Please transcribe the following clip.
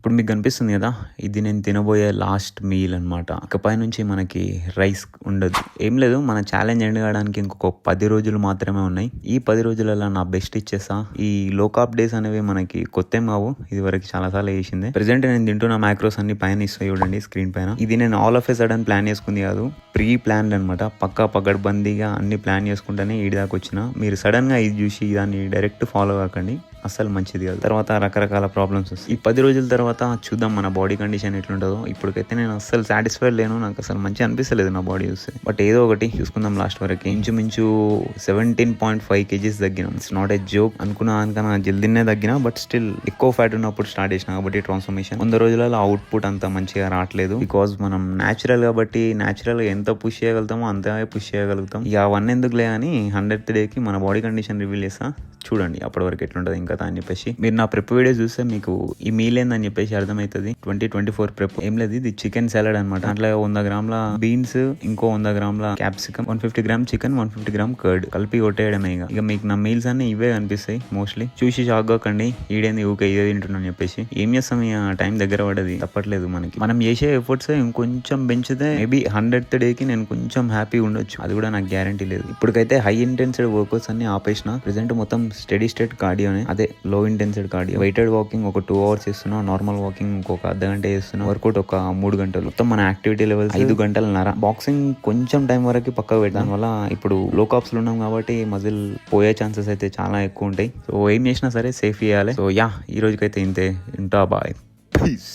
ఇప్పుడు మీకు కనిపిస్తుంది కదా, ఇది నేను తినబోయే లాస్ట్ మీల్ అనమాట. ఇకపై నుంచి మనకి రైస్ ఉండదు, ఏం లేదు. మన ఛాలెంజ్ ఎండ్ కావడానికి ఇంకొక 10 రోజులు మాత్రమే ఉన్నాయి. ఈ 10 రోజులలో నా బెస్ట్ ఇచ్చేస్తా. ఈ లో కార్బ్ డేస్ అనేవి మనకి కొత్త కావు, ఇది వరకు చాలా సార్లు చేసిందే. ప్రెసెంట్ నేను తింటున్న మ్యాక్రోస్ అన్ని పైన ఇస్తాయి చూడండి స్క్రీన్ పైన. ఇది నేను all of a sudden plan చేసుకుంది కాదు, ప్రీ ప్లాన్డ్ అనమాట. పక్కా పగడ్బందీగా అన్ని ప్లాన్ చేసుకుంటేనే ఈ దాకా వచ్చిన. మీరు సడన్ గా ఇది చూసి దాన్ని డైరెక్ట్ ఫాలో కాకండి, అస్సలు మంచిది కాదు. తర్వాత రకరకాల ప్రాబ్లమ్స్ వస్తాయి. ఈ 10 రోజుల తర్వాత చూద్దాం మన బాడీ కండిషన్ ఎట్లుంటుందో. ఇప్పటికైతే నేను అస్సలు సాటిస్ఫైడ్ లేను, నాకు అసలు మంచిగా అనిపిస్తలేదు నా బాడీ చూస్తే. బట్ ఏదో ఒకటి చూసుకుందాం లాస్ట్ వరకు. ఇంచుమించు 17.5 kgs తగ్గినాం. It's not a joke. అనుకున్నా జల్దీనే తగ్గినా, బట్ స్టిల్ ఎక్కువ ఫ్యాట్ ఉన్నప్పుడు స్టార్ట్ చేసిన కాబట్టి ట్రాన్స్ఫర్మేషన్ 100 రోజులలో అవుట్పుట్ అంత మంచిగా రావట్లేదు. బికాజ్ మనం న్యాచురల్ కాబట్టి న్యాచురల్ గా ఎంత పుష్ చేయగలుగుతామో అంతే పుష్ చేయగలుగుతాం. ఇక అవన్నీ ఎందుకులే అని 100th డేకి మన బాడీ కండిషన్ రివీల్ చేస్తా, చూడండి అప్పటి వరకు ఎట్లుంటుంది ఇంకా అని చెప్పేసి. మీరు నా ప్రెప్ వీడియో చూస్తే మీకు ఈ మీల్ ఏందని చెప్పేసి అర్థమవుతుంది. 2024 ప్రెప్ ఏం లేదు, ఇది చికెన్ సాలడ్ అనమాట. అట్లా 100 గ్రాముల బీన్స్, ఇంకో 100 గ్రాముల capsicum, 150 gram chicken, 150 gram curd కలిపి కొట్టేయడమే. ఇక మీకు నా మీల్స్ అన్ని ఇవే కనిపిస్తాయి మోస్ట్లీ. చూసి షాక్ కాకండి, ఈడేంది ఊకే ఇదే తింటున్నాను చెప్పేసి. ఏం చేస్తాం, ఇక టైం దగ్గర పడది, తప్పట్లేదు మనకి. మనం చేసే ఎఫర్ట్స్ ఇంకొంచెం పెంచితే మేబీ 100th డేకి నేను కొంచెం హ్యాపీ ఉండొచ్చు, అది కూడా నాకు గ్యారంటీ లేదు. ఇప్పటికైతే హై ఇంటెన్సిటీ వర్కౌట్స్ అన్ని ఆపేసిన. ప్రెసెంట్ మొత్తం స్టడీ స్టేట్ కార్డియోనే, అదే లో ఇంటెన్సిటీ కార్డియో. వెయిటెడ్ వాకింగ్ ఒక 2 hours చేస్తున్నా, నార్మల్ వాకింగ్ ఇంకొక అర్ధ గంట చేస్తున్నా, వర్కౌట్ ఒక 3 గంటలు. మొత్తం మన యాక్టివిటీ లెవెల్స్ 5 గంటలన్నర. బాక్సింగ్ కొంచెం టైం వరకు పక్కకు పెట్టడం వల్ల ఇప్పుడు లో కార్బ్స్ లో ఉన్నాం కాబట్టి మజిల్ పోయే ఛాన్సెస్ అయితే చాలా ఎక్కువ ఉంటాయి. సో ఏం చేసినా సరే సేఫ్ చేయాలి. సో ఈ రోజుకైతే ఇంతే. ఇంటా బాయ్, పీస్.